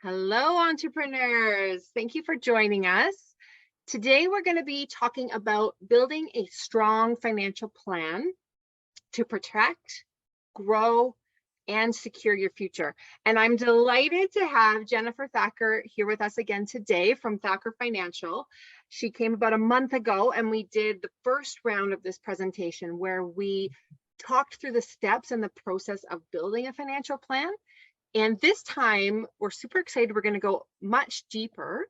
Hello, entrepreneurs. Thank you for joining us. Today, we're going to be talking about building a strong financial plan to protect, grow, and secure your future. And I'm delighted to have Jennifer Thaker here with us again today from Thaker Financial. She came about a month ago and we did the first round of this presentation where we talked through the steps and the process of building a financial plan. And this time, we're super excited. We're going to go much deeper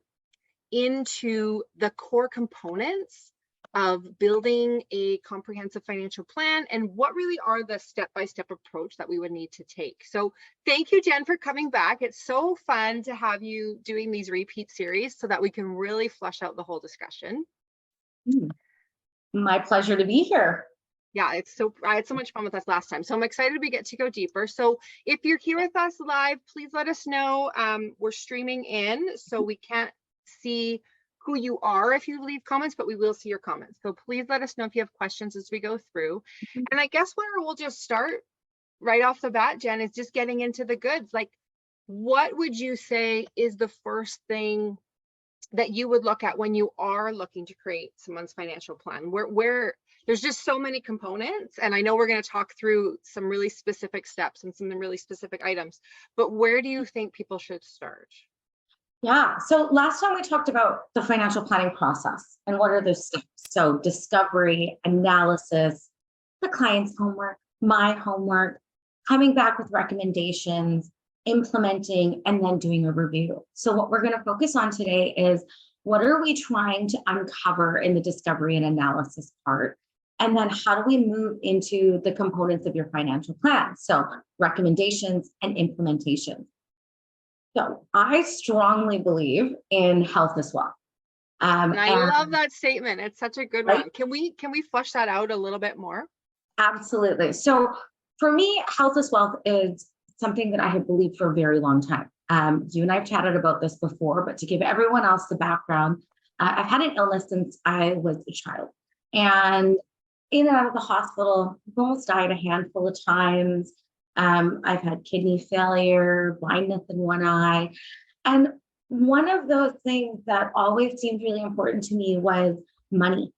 into the core components of building a comprehensive financial plan and what really are the step-by-step approach that we would need to take. So thank you, Jen, for coming back. It's so fun to have you doing these repeat series so that we can really flesh out the whole discussion. My pleasure to be here. Yeah, I had so much fun with us last time. So I'm excited we get to go deeper. So if you're here with us live, please let us know. We're streaming in, so we can't see who you are if you leave comments, but we will see your comments. So please let us know if you have questions as we go through. And I guess where we'll just start right off the bat, Jen, is just getting into the goods. Like, what would you say is the first thing that you would look at when you are looking to create someone's financial plan? Where there's just so many components, and I know we're going to talk through some really specific steps and some really specific items, but where do you think people should start? Yeah, so last time we talked about the financial planning process and what are those steps. So discovery, analysis, the client's homework, my homework, coming back with recommendations, implementing, and then doing a review. So what we're going to focus on today is what are we trying to uncover in the discovery and analysis part? And then how do we move into the components of your financial plan? So recommendations and implementation. So I strongly believe in health as well. And I love that statement. It's such a good one. Can we flesh that out a little bit more? Absolutely. So for me, health as wealth is something that I have believed for a very long time. You and I have chatted about this before, but to give everyone else the background, I've had an illness since I was a child. And in and out of the hospital, I've almost died a handful of times. I've had kidney failure, blindness in one eye. And one of those things that always seemed really important to me was money.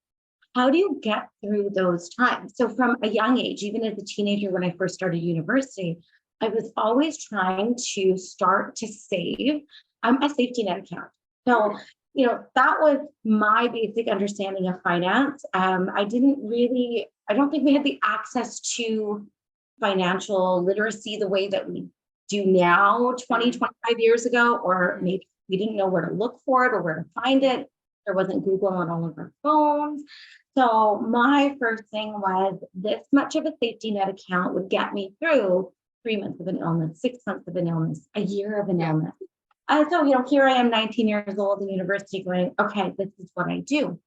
How do you get through those times? So from a young age, even as a teenager, when I first started university, I was always trying to start to save a safety net account. So, that was my basic understanding of finance. I don't think we had the access to financial literacy the way that we do now 20, 25 years ago, or maybe we didn't know where to look for it or where to find it. There wasn't Google on all of our phones. So my first thing was this much of a safety net account would get me through 3 months of an illness, 6 months of an illness, a year of an illness. So, here I am, 19 years old in university going, okay, this is what I do.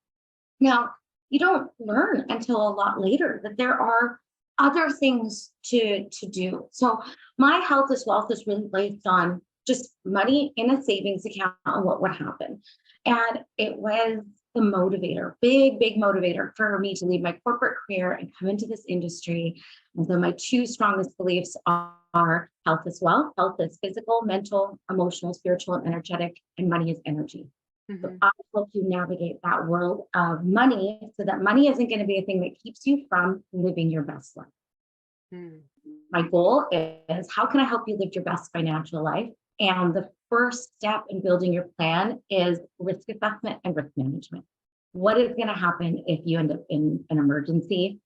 Now, you don't learn until a lot later that there are other things to do. So my health as wealth is really based on just money in a savings account and what would happen. And it was the motivator, big motivator for me to leave my corporate career and come into this industry. And so my two strongest beliefs are health as well. Health is physical, mental, emotional, spiritual, and energetic, and money is energy. So I help you navigate that world of money so that money isn't going to be a thing that keeps you from living your best life. My goal is how can I help you live your best financial life? And the first step in building your plan is risk assessment and risk management. What is going to happen if you end up in an emergency?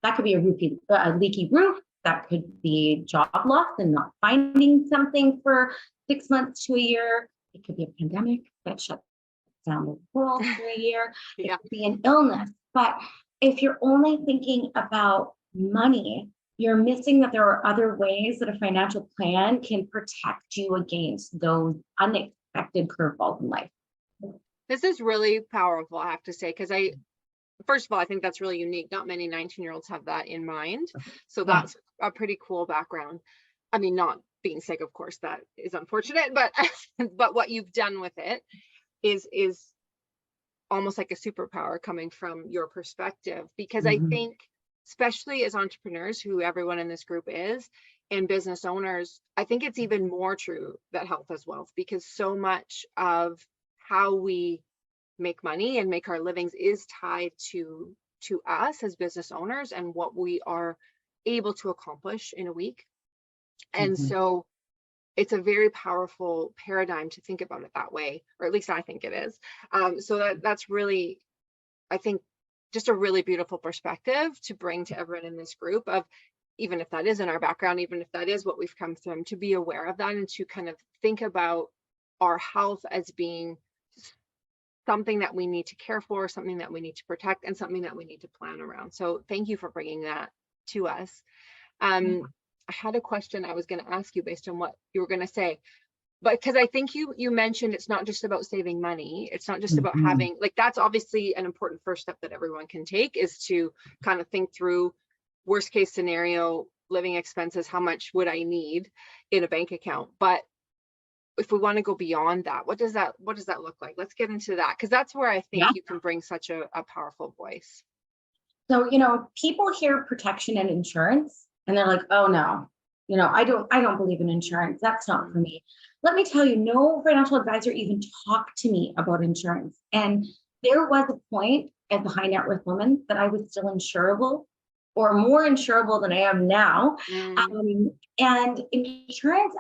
That could be a leaky roof. That could be job loss and not finding something for 6 months to a year. It could be a pandemic that shuts down the world for a year. It could be an illness. But if you're only thinking about money, you're missing that there are other ways that a financial plan can protect you against those unexpected curveballs in life. This is really powerful, I have to say, because first of all, I think that's really unique. Not many 19-year-olds have that in mind. So that's a pretty cool background. I mean, not being sick, of course, that is unfortunate, but what you've done with it is almost like a superpower coming from your perspective, because I think, especially as entrepreneurs, who everyone in this group is, and business owners, I think it's even more true that health is wealth, because so much of how we make money and make our livings is tied to us as business owners and what we are able to accomplish in a week. And Mhm. so it's a very powerful paradigm to think about it that way, or at least I think it is. So that's really, I think, just a really beautiful perspective to bring to everyone in this group of, even if that is in our background, even if that is what we've come from, to be aware of that and to kind of think about our health as being something that we need to care for, something that we need to protect, and something that we need to plan around. So thank you for bringing that to us. Yeah. I had a question I was going to ask you based on what you were going to say, but because I think you mentioned it's not just about saving money. It's not just about Mhm. having, like, that's obviously an important first step that everyone can take, is to kind of think through worst case scenario, living expenses, how much would I need in a bank account? But if we want to go beyond that, what does that look like? Let's get into that, because that's where I think Yeah. you can bring such a powerful voice. So, people hear protection and insurance and they're like, oh no, I don't believe in insurance. That's not for me. Let me tell you, no financial advisor even talked to me about insurance. And there was a point as a high net worth woman that I was still insurable, or more insurable than I am now. Mm, And insurance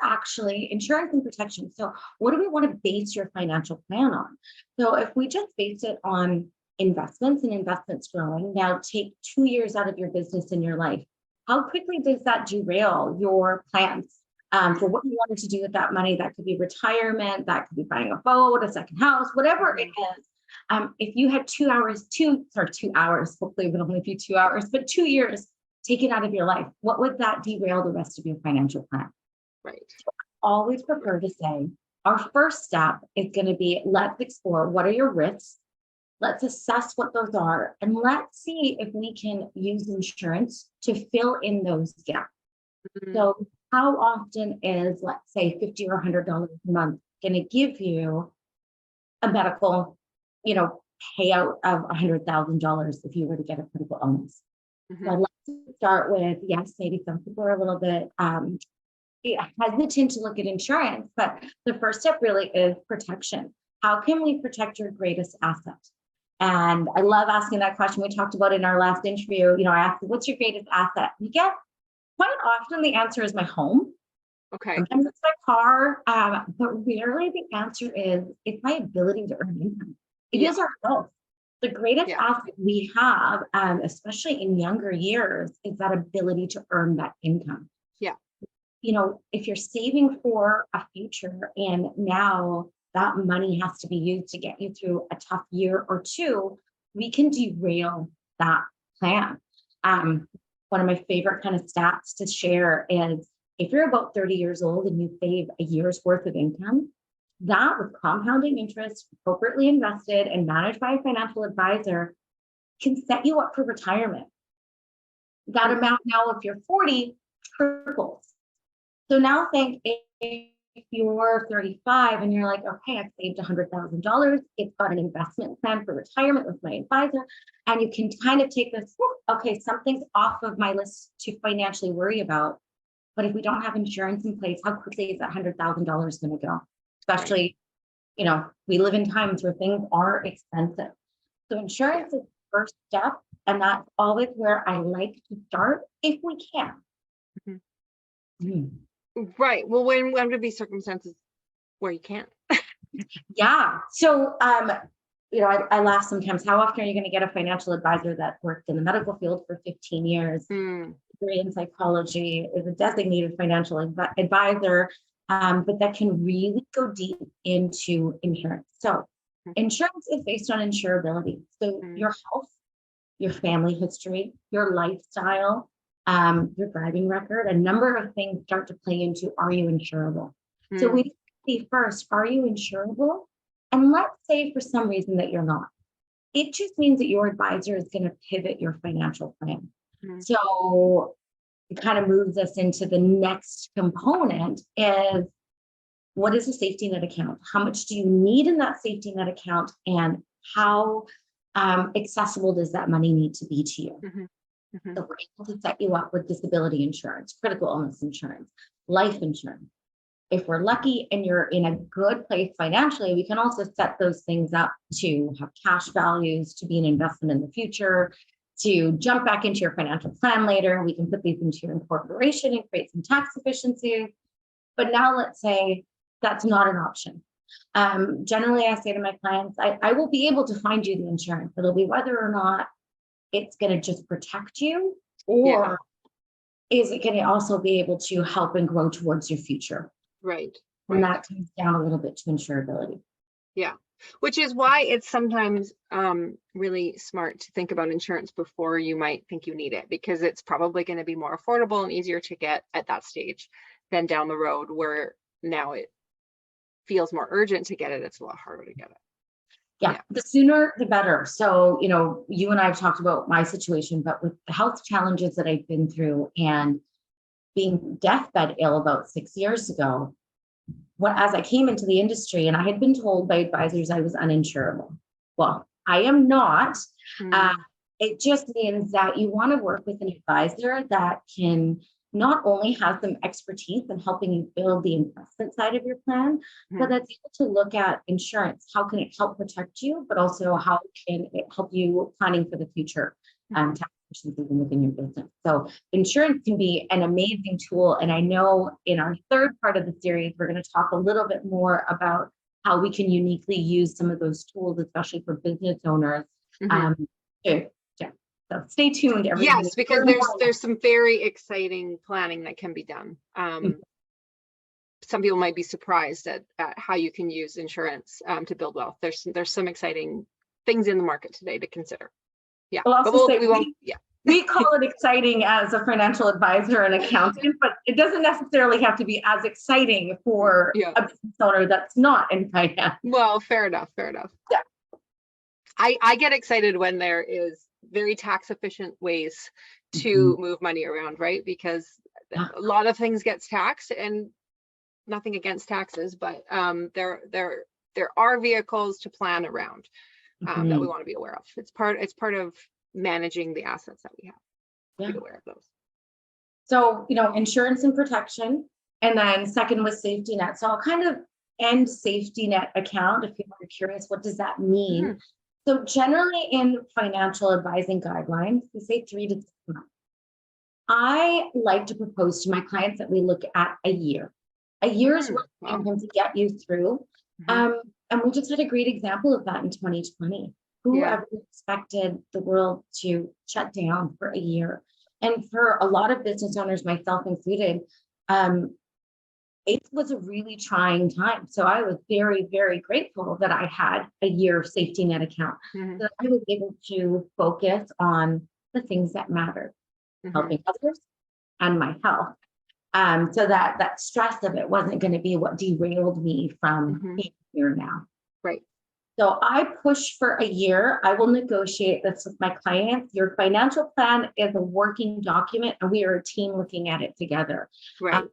and protection. So, what do we want to base your financial plan on? So, if we just base it on investments and investments growing, now take 2 years out of your business in your life, how quickly does that derail your plans for what you wanted to do with that money? That could be retirement, that could be buying a boat, a second house, whatever it is. If you had 2 hours, hopefully it would only be 2 hours, but 2 years taken out of your life, what would that derail the rest of your financial plan? right. Always prefer to say our first step is going to be, let's explore what are your risks. Let's assess what those are, and let's see if we can use insurance to fill in those gaps. Mm, So, how often is, let's say, $50 or $100 a month going to give you a medical, you know, payout of $100,000 if you were to get a critical illness? So, mhm, let's start with, yes, maybe some people are a little bit hesitant to look at insurance, but the first step really is protection. How can we protect your greatest asset? And I love asking that question. We talked about it in our last interview. I asked, what's your greatest asset? You get quite often the answer is my home. okay. Sometimes it's my car. But rarely the answer is it's my ability to earn income. It Yeah. is our health. The greatest Yeah. asset we have, especially in younger years, is that ability to earn that income. Yeah. If you're saving for a future and now that money has to be used to get you through a tough year or two, we can derail that plan. One of my favorite kind of stats to share is, if you're about 30 years old and you save a year's worth of income, that, with compounding interest, appropriately invested and managed by a financial advisor, can set you up for retirement. That Mm, amount now, if you're 40, triples. So now think, if you're 35 and you're like, okay, I've saved $100,000. It's got an investment plan for retirement with my advisor. And you can kind of take this, okay, something's off of my list to financially worry about. But if we don't have insurance in place, how quickly is that $100,000 going to go? right. Especially, we live in times where things are expensive. So Yeah. insurance is the first step. And that's always where I like to start if we can. Mhm. Mhm. Right. Well, when would be circumstances where you can't? Yeah. So, I laugh sometimes. How often are you going to get a financial advisor that worked in the medical field for 15 years, Mm, degree in psychology, is a designated financial advisor, but that can really go deep into insurance? So, mm, insurance is based on insurability. So, mm, your health, your family history, your lifestyle, your driving record, a number of things start to play into, are you insurable? So mm, we see first, are you insurable? And let's say for some reason that you're not. It just means that your advisor is going to pivot your financial plan. mm, So it kind of moves us into the next component is, what is a safety net account? How much do you need in that safety net account? And how accessible does that money need to be to you? mhm. Mhm. So we're able to set you up with disability insurance, critical illness insurance, life insurance. If we're lucky and you're in a good place financially, we can also set those things up to have cash values, to be an investment in the future, to jump back into your financial plan later. We can put these into your incorporation and create some tax efficiencies. But now let's say that's not an option. Generally, I say to my clients, I will be able to find you the insurance. It'll be whether or not it's going to just protect you, or is it going to also be able to help and grow towards your future? Right. And Right. that comes down a little bit to insurability. Yeah. Which is why it's sometimes really smart to think about insurance before you might think you need it, because it's probably going to be more affordable and easier to get at that stage than down the road where now it feels more urgent to get it. It's a lot harder to get it. Yeah, the sooner the better. So, you and I have talked about my situation, but with the health challenges that I've been through and being deathbed ill about 6 years ago, as I came into the industry and I had been told by advisors I was uninsurable. Well, I am not. Mm. It just means that you want to work with an advisor that can not only have some expertise in helping you build the investment side of your plan, but that's able to look at insurance. How can it help protect you, but also how can it help you planning for the future, tax efficiencies within your business. So insurance can be an amazing tool. And I know in our third part of the series, we're going to talk a little bit more about how we can uniquely use some of those tools, especially for business owners. So stay tuned, everybody. Yes, because there's some very exciting planning that can be done. Some people might be surprised at how you can use insurance to build wealth. There's some exciting things in the market today to consider. Yeah, we call it exciting as a financial advisor and accountant, but it doesn't necessarily have to be as exciting for a business owner that's not in finance. Well, fair enough. Yeah. I get excited when there is very tax efficient ways to move money around, right? Because a lot of things gets taxed, and nothing against taxes, but there are vehicles to plan around that we want to be aware of. It's part of managing the assets that we have. Be aware of those. So, insurance and protection, and then second was safety net. So I'll kind of end safety net account if people are curious, what does that mean? So generally in financial advising guidelines, we say 3 to 6 months. I like to propose to my clients that we look at a year. A year's worth of income to get you through. And we just had a great example of that in 2020. Who ever expected the world to shut down for a year? And for a lot of business owners, myself included, it was a really trying time. So I was very, very grateful that I had a year safety net account. So that I was able to focus on the things that mattered, helping others and my health. So that stress of it wasn't going to be what derailed me from being here now. Right. So I push for a year. I will negotiate this with my clients. Your financial plan is a working document, and we are a team looking at it together. Right.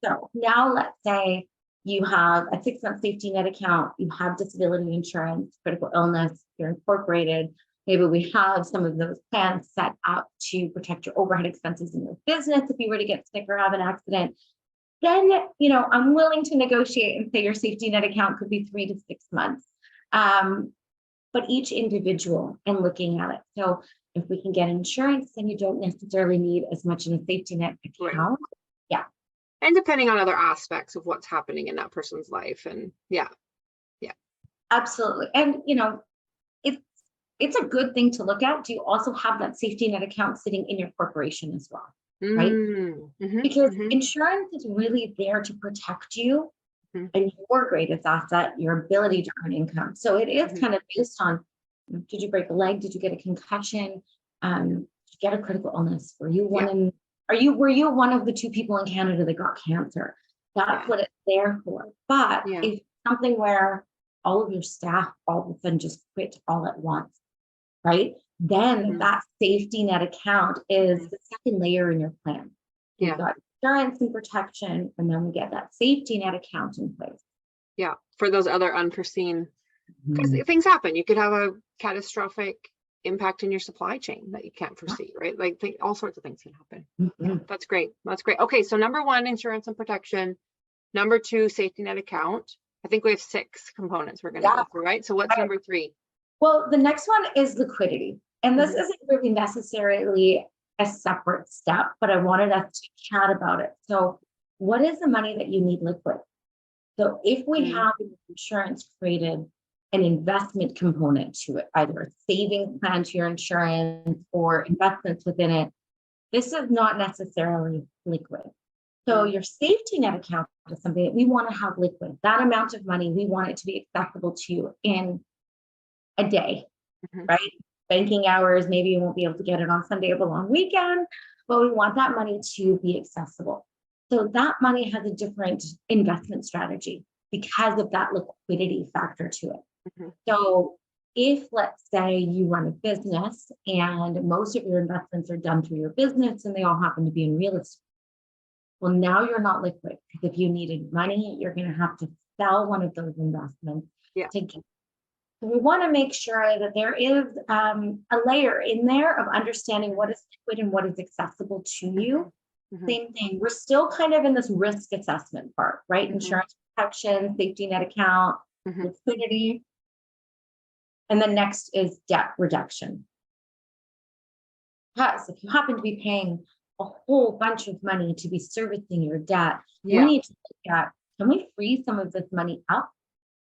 So now let's say you have a 6-month safety net account, you have disability insurance, critical illness, you're incorporated. Maybe we have some of those plans set up to protect your overhead expenses in your business if you were to get sick or have an accident. Then, I'm willing to negotiate and say your safety net account could be 3 to 6 months. But each individual and looking at it. So if we can get insurance, then you don't necessarily need as much in a safety net account. Right. Yeah. And depending on other aspects of what's happening in that person's life. And Absolutely. And, it's a good thing to look at. Do you also have that safety net account sitting in your corporation as well? Right? Because insurance is really there to protect you and your greatest asset, your ability to earn income. So it is kind of based on, did you break a leg? Did you get a concussion? Did you get a critical illness? Were you were you one of the 2 people in Canada that got cancer? That's what it's there for. But if something where all of your staff all of a sudden just quit all at once, right? Then that safety net account is the second layer in your plan. You've got insurance and protection, and then we get that safety net account in place. Yeah, for those other unforeseen, because things happen. You could have a catastrophic impact in your supply chain that you can't foresee, right? Like all sorts of things can happen. Yeah, Mhm. that's great. That's great. Okay, so number one, insurance and protection. Number two, safety net account. I think we have 6 components we're going to Yeah. go through, right? So what's number 3? Well, the next one is liquidity. And this Mhm. isn't really necessarily a separate step, but I wanted us to chat about it. So, what is the money that you need liquid? So, if we Mm. have insurance created an investment component to it, either a savings plan to your insurance or investments within it, this is not necessarily liquid. So, Mm. your safety net account is something that we want to have liquid. That amount of money, we want it to be accessible to you in a day, Mhm. right? Banking hours, maybe you won't be able to get it on Sunday or the long weekend, but we want that money to be accessible. So that money has a different investment strategy because of that liquidity factor to it. Mhm. So if, let's say, you run a business and most of your investments are done through your business and they all happen to be in real estate, well, now you're not liquid because if you needed money, you're going to have to sell one of those investments Yeah. to get. So we want to make sure that there is a layer in there of understanding what is liquid and what is accessible to you. Mhm. Same thing. We're still kind of in this risk assessment part, right? Mhm. Insurance protection, safety net account, Mhm. liquidity. And then next is debt reduction. Because if you happen to be paying a whole bunch of money to be servicing your debt, we Yeah. need to look at, can we free some of this money up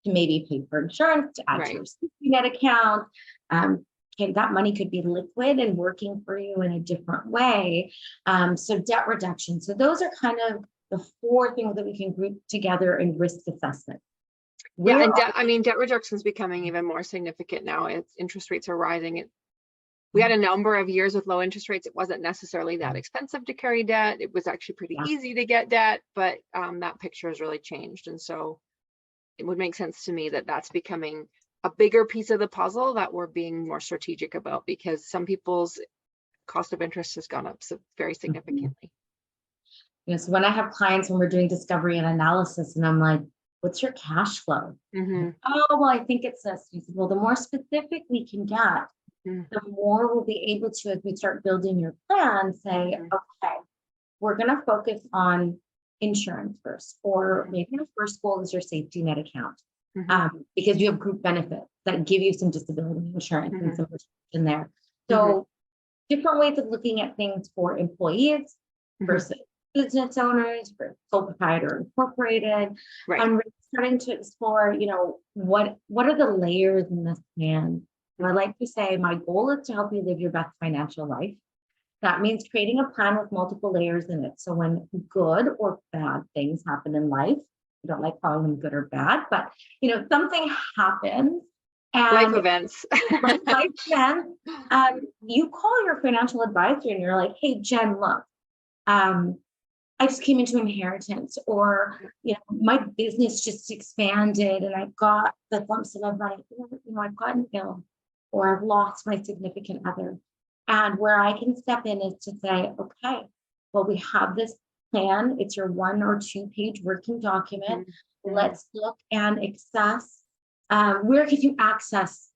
to maybe pay for insurance, to add to Right. your safety net account? That money could be liquid and working for you in a different way. So debt reduction. So those are kind of the 4 things that we can group together in risk assessment. Yeah, Where and are debt reduction is becoming even more significant now. It's interest rates are rising. We had a number of years with low interest rates. It wasn't necessarily that expensive to carry debt. It was actually pretty yeah, easy to get debt, but that picture has really changed. And so it would make sense to me that that's becoming a bigger piece of the puzzle that we're being more strategic about, because some people's cost of interest has gone up very mhm. significantly. So when I have clients, when we're doing discovery and analysis, and I'm like, what's your cash flow? Mm-hmm. Oh, well, I think it's this. He said, well, the more specific we can get, Mm-hmm. the more we'll be able to, as we start building your plan, say, Mm-hmm. okay, we're going to focus on insurance first, or maybe your first goal is your safety net account, Mm-hmm. because you have group benefits that give you some disability insurance and Mm-hmm. some protection there. Mm-hmm. So different ways of looking at things for employees Mm-hmm. versus business owners, for sole proprietor incorporated, Right. and we're starting to explore, what are the layers in this plan. And I like to say, my goal is to help you live your best financial life. That means creating a plan with multiple layers in it. So when good or bad things happen in life, I don't like calling them good or bad, but something happens Life and events. life events, you call your financial advisor and you're like, hey, Jen, look, I just came into inheritance, or my business just expanded and I've got the lump sum of money, I've gotten ill, or I've lost my significant other. And where I can step in is to say, okay, well, we have this plan. It's your 1 or 2 page working document. Mm-hmm. Let's look and access, where can you access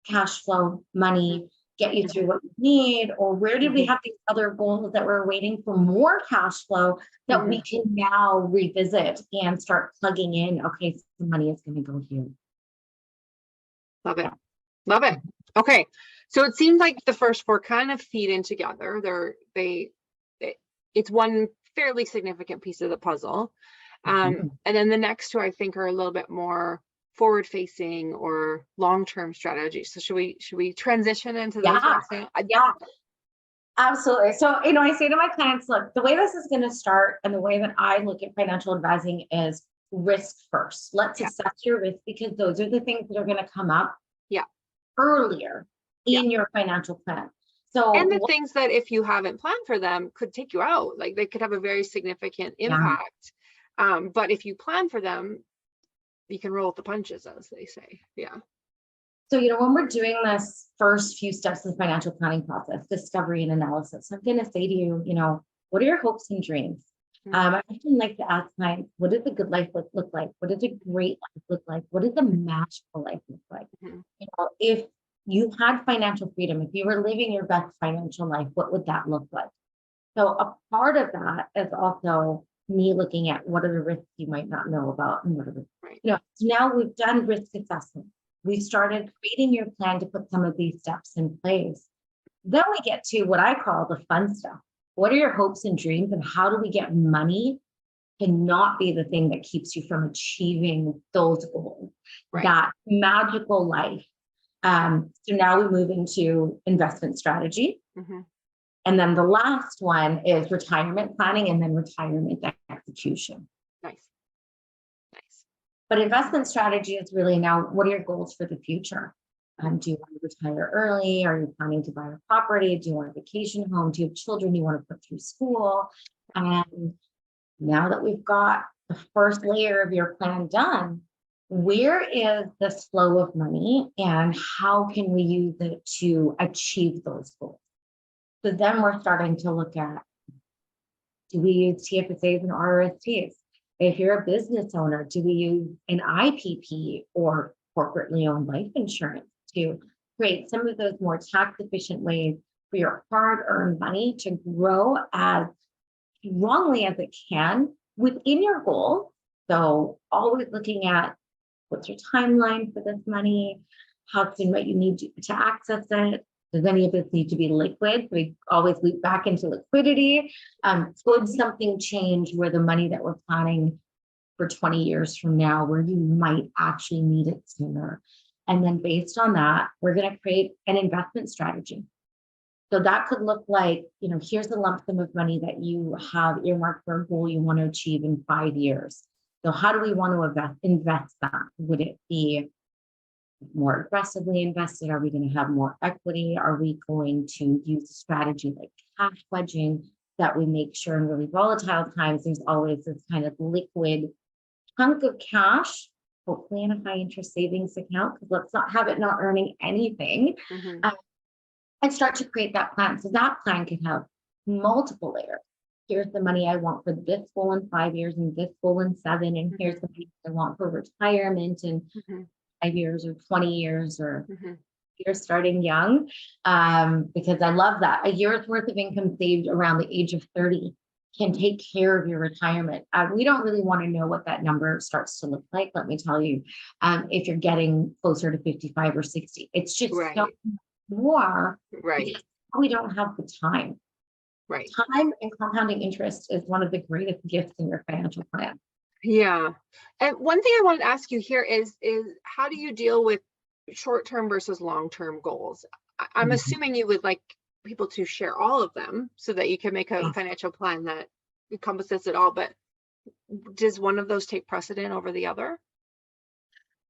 cash flow, money, get you through what you need, or where did we Mm-hmm. have these other goals that we're waiting for more cash flow that we can now revisit and start plugging in? Okay, so the money is going to go here. Love it. Love it. Okay. So it seems like the first 4 kind of feed in together. It's one fairly significant piece of the puzzle. Mhm. And then the next 2, I think, are a little bit more forward facing or long-term strategies. So should we transition into those Yeah, ones now? yeah, absolutely. So, I say to my clients, look, the way this is going to start and the way that I look at financial advising is risk first. Let's Yeah. assess your risk, because those are the things that are going to come up Yeah. earlier Yeah. in your financial plan. And the So, things that if you haven't planned for them could take you out, like they could have a very significant yeah. impact. But if you plan for them, you can roll with the punches, as they say. Yeah. So, when we're doing this first few steps of the financial planning process, discovery and analysis, I'm going to say to you, what are your hopes and dreams? Mm-hmm. I often like to ask clients, what does a good life look like? What does a great life look like? What does a magical life look like? Mm-hmm. If you had financial freedom, if you were living your best financial life, what would that look like? So a part of that is also me looking at what are the risks you might not know about and what are the, Right. so now we've done risk assessment. We started creating your plan to put some of these steps in place. Then we get to what I call the fun stuff. What are your hopes and dreams, and how do we get money to not be the thing that keeps you from achieving those goals, Right. that magical life? So now we move into investment strategy. Mm-hmm. And then the last one is retirement planning and then retirement execution. Nice. Nice. But investment strategy is really now, what are your goals for the future? Do you want to retire early? Are you planning to buy a property? Do you want a vacation home? Do you have children you want to put through school? And now that we've got the first layer of your plan done, where is this flow of money and how can we use it to achieve those goals? So then we're starting to look at, do we use TFSAs and RRSPs? If you're a business owner, do we use an IPP or corporately owned life insurance to create some of those more tax efficient ways for your hard-earned money to grow as strongly as it can within your goal? So always looking at what's your timeline for this money? How soon might you need to access it? Does any of this need to be liquid? We always loop back into liquidity. Could something change where the money that we're planning for 20 years from now, where you might actually need it sooner? And then based on that, we're going to create an investment strategy. So that could look like, here's the lump sum of money that you have earmarked for a goal you want to achieve in 5 years. So how do we want to invest that? Would it be more aggressively invested? Are we going to have more equity? Are we going to use a strategy like cash pledging that we make sure in really volatile times, there's always this kind of liquid chunk of cash, hopefully in a high interest savings account, because let's not have it not earning anything. Mm-hmm. And start to create that plan. So that plan can have multiple layers. Here's the money I want for this goal in 5 years and this goal in 7. And here's the money I want for retirement in 5 years or 20 years, or you're starting young. Because I love that. A year's worth of income saved around the age of 30 can take care of your retirement. We don't really want to know what that number starts to look like. Let me tell you, if you're getting closer to 55 or 60, it's just so more, because we don't have the time. Time and compounding interest is one of the greatest gifts in your financial plan. Yeah. And one thing I wanted to ask you here is how do you deal with short-term versus long-term goals? I'm assuming you would like people to share all of them so that you can make a financial plan that encompasses it all, but does one of those take precedent over the other?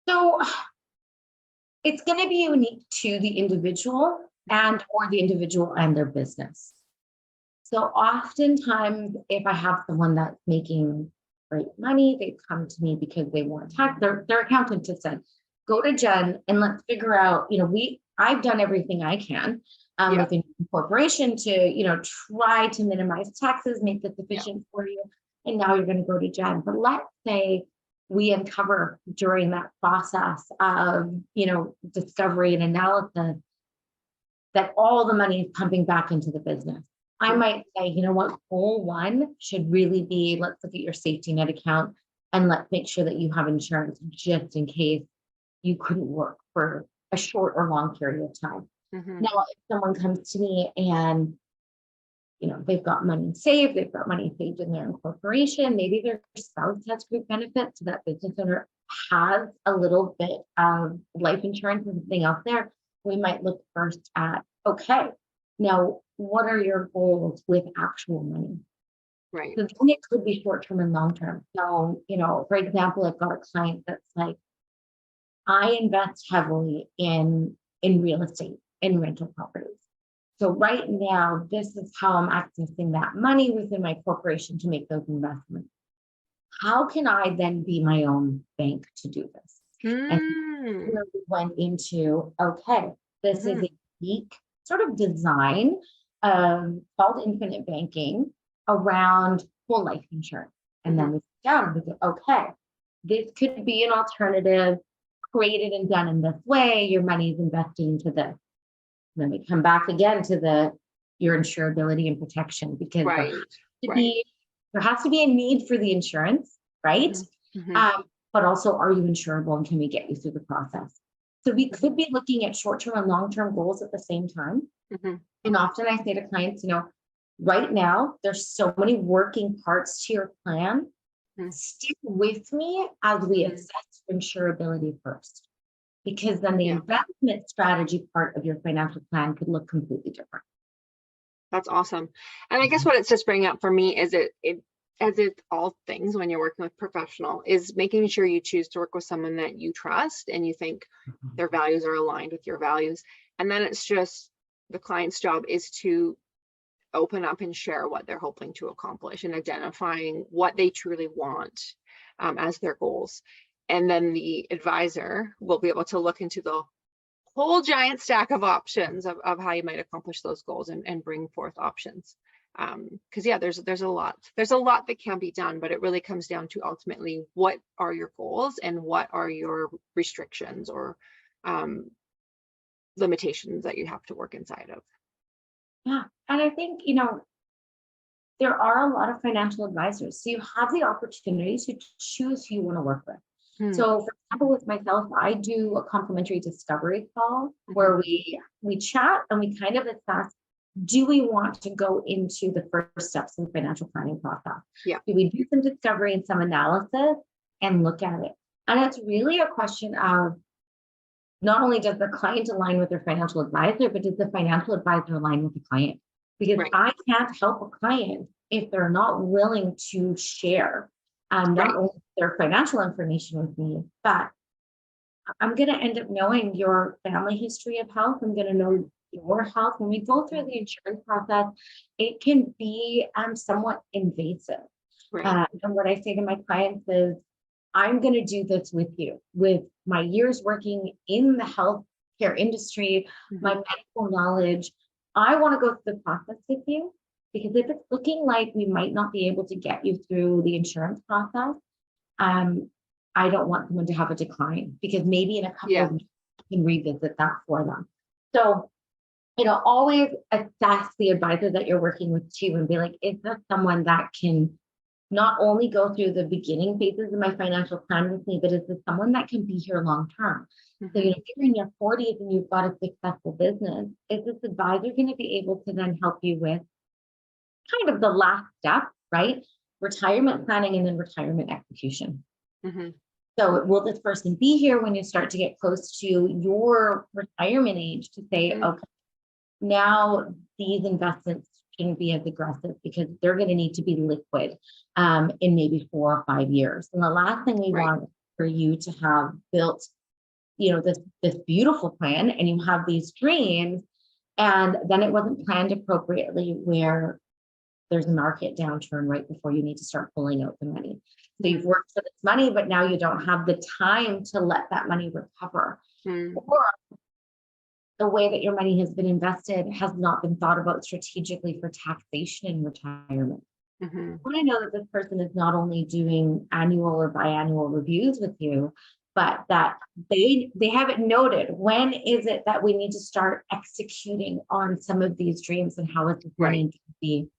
So it's going to be unique to the individual or the individual and their business. So oftentimes, if I have someone that's making great money, they come to me because they want tax. Their accountant just said, go to Jen and let's figure out, I've done everything I can within the corporation to, try to minimize taxes, make this efficient for you. And now you're going to go to Jen. But let's say we uncover during that process of, discovery and analysis that all the money is pumping back into the business. I might say, goal 1 should really be, let's look at your safety net account and let's make sure that you have insurance just in case you couldn't work for a short or long period of time. Now, if someone comes to me and, they've got money saved in their incorporation, maybe their spouse has group benefits, so that business owner has a little bit of life insurance and something else there, we might look first at, okay, now, what are your goals with actual money? Right. So then it could be short-term and long-term. So, for example, I've got a client that's like, I invest heavily in real estate, in rental properties. So right now, this is how I'm accessing that money within my corporation to make those investments. How can I then be my own bank to do this? And we went into, okay, this is a unique sort of design called infinite banking around whole life insurance. And then we sit down and we go, okay, this could be an alternative created and done in this way. Your money is investing into this. Then we come back again to your insurability and protection, because Right. there has to be a need for the insurance, right? But also, are you insurable and can we get you through the process? So we could be looking at short-term and long-term goals at the same time. And often I say to clients, right now, there's so many working parts to your plan. Stick with me as we assess insurability first, because then the investment strategy part of your financial plan could look completely different. That's awesome. And I guess what it's just bringing up for me is as it's all things when you're working with professional, is making sure you choose to work with someone that you trust and you think their values are aligned with your values. And then it's just the client's job is to open up and share what they're hoping to accomplish and identifying what they truly want as their goals. And then the advisor will be able to look into the whole giant stack of options of how you might accomplish those goals and bring forth options. Because there's a lot that can be done, but it really comes down to ultimately what are your goals and what are your restrictions or limitations that you have to work inside of. Yeah. And I think, there are a lot of financial advisors. So you have the opportunity to choose who you want to work with. So for example, with myself, I do a complimentary discovery call where we chat and we kind of assess, do we want to go into the first steps in the financial planning process? Do we do some discovery and some analysis and look at it? And it's really a question of not only does the client align with their financial advisor, but does the financial advisor align with the client? Because I can't help a client if they're not willing to share not only their financial information with me, but I'm going to end up knowing your family history of health. I'm going to know your health. When we go through the insurance process, it can be somewhat invasive. And what I say to my clients is, I'm going to do this with you, with my years working in the healthcare industry, my medical knowledge. I want to go through the process with you, because if it's looking like we might not be able to get you through the insurance process, I don't want someone to have a decline, because maybe in a couple of weeks you can revisit that for them. So, always assess the advisor that you're working with too, and be like, is there someone that can not only go through the beginning phases of my financial plan with me, but is this someone that can be here long term? So, if you're in your 40s and you've got a successful business, is this advisor going to be able to then help you with kind of the last step, right? Retirement planning and then retirement execution. So will this person be here when you start to get close to your retirement age to say, okay, now these investments shouldn't be as aggressive because they're going to need to be liquid in maybe 4 or 5 years. And the last thing we want is for you to have built, this beautiful plan, and you have these dreams, and then it wasn't planned appropriately, where there's a market downturn right before you need to start pulling out the money. So you've worked for this money, but now you don't have the time to let that money recover. Or the way that your money has been invested has not been thought about strategically for taxation in retirement. When I know that this person is not only doing annual or biannual reviews with you, but that they have it noted, when is it that we need to start executing on some of these dreams, and how is this money to be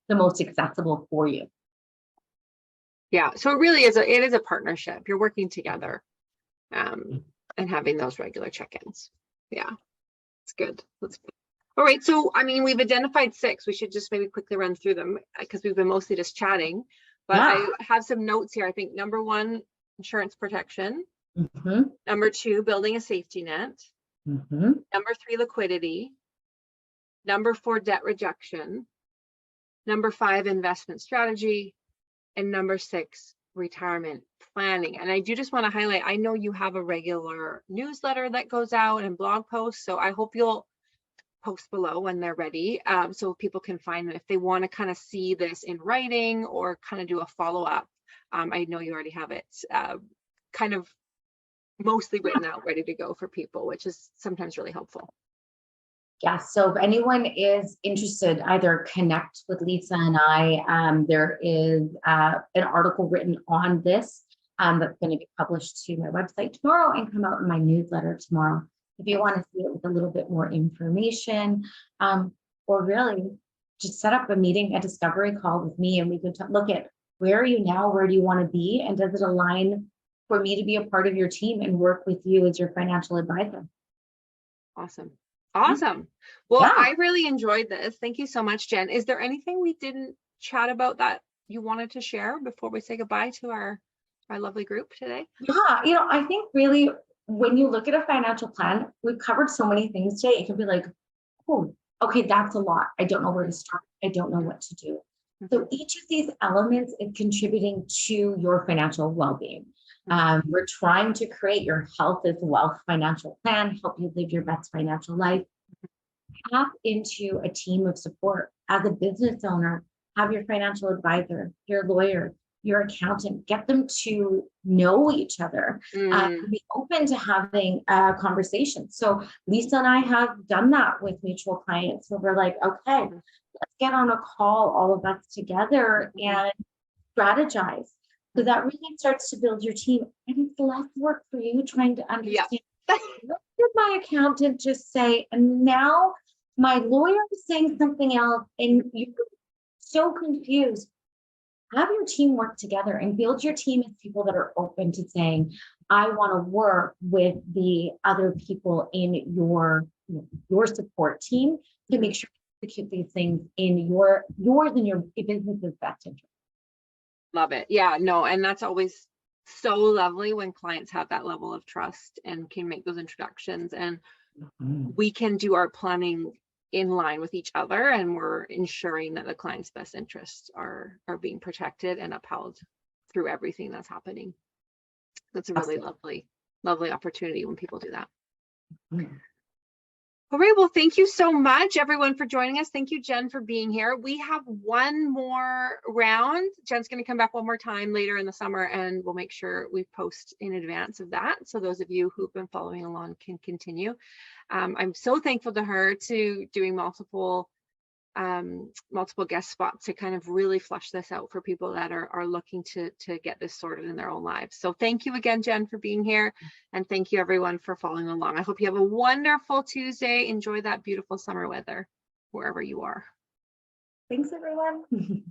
the most accessible for you? So it really is a partnership. You're working together and having those regular check-ins. It's good. All right, so we've identified 6. We should just maybe quickly run through them because we've been mostly just chatting, but I have some notes here. I think number 1, insurance protection. Number 2, building a safety net. Number 3, liquidity. Number 4, debt rejection. Number 5, investment strategy. And number 6, retirement planning. And I do just want to highlight, I know you have a regular newsletter that goes out and blog posts, so I hope you'll post below when they're ready, so people can find them if they want to kind of see this in writing or kind of do a follow-up. I know you already have it kind of mostly written out, ready to go for people, which is sometimes really helpful. So if anyone is interested, either connect with Lisa and I. There is an article written on this that's going to be published to my website tomorrow and come out in my newsletter tomorrow. If you want to see it with a little bit more information, or really just set up a meeting, a discovery call with me, and we can look at where are you now, where do you want to be, and does it align for me to be a part of your team and work with you as your financial advisor? Awesome. Awesome. Well, Yeah. I really enjoyed this. Thank you so much, Jen. Is there anything we didn't chat about that you wanted to share before we say goodbye to our lovely group today? Yeah, I think really when you look at a financial plan, we've covered so many things today. It can be like, oh, okay, that's a lot. I don't know where to start. I don't know what to do. So each of these elements is contributing to your financial well-being. We're trying to create your health as wealth financial plan, help you live your best financial life. Tap into a team of support. As a business owner, have your financial advisor, your lawyer, your accountant, get them to know each other, be open to having a conversation. So Lisa and I have done that with mutual clients where we're like, okay, let's get on a call, all of us together, and strategize. So that really starts to build your team. And it's less work for you trying to understand. What did my accountant just say? And now my lawyer is saying something else, and you're so confused. Have your team work together and build your team as people that are open to saying, I want to work with the other people in your support team to make sure you execute these things in yours and your business's best interest. Love it. Yeah, no, and that's always so lovely when clients have that level of trust and can make those introductions, and we can do our planning in line with each other, and we're ensuring that the client's best interests are being protected and upheld through everything that's happening. That's a really lovely opportunity when people do that. All right, well, thank you so much, everyone, for joining us. Thank you, Jen, for being here. We have one more round. Jen's going to come back one more time later in the summer, and we'll make sure we post in advance of that, so those of you who've been following along can continue. I'm so thankful to her to doing multiple guest spots to kind of really flush this out for people that are looking to get this sorted in their own lives. So thank you again, Jen, for being here. And thank you everyone for following along. I hope you have a wonderful Tuesday. Enjoy that beautiful summer weather wherever you are. Thanks, everyone.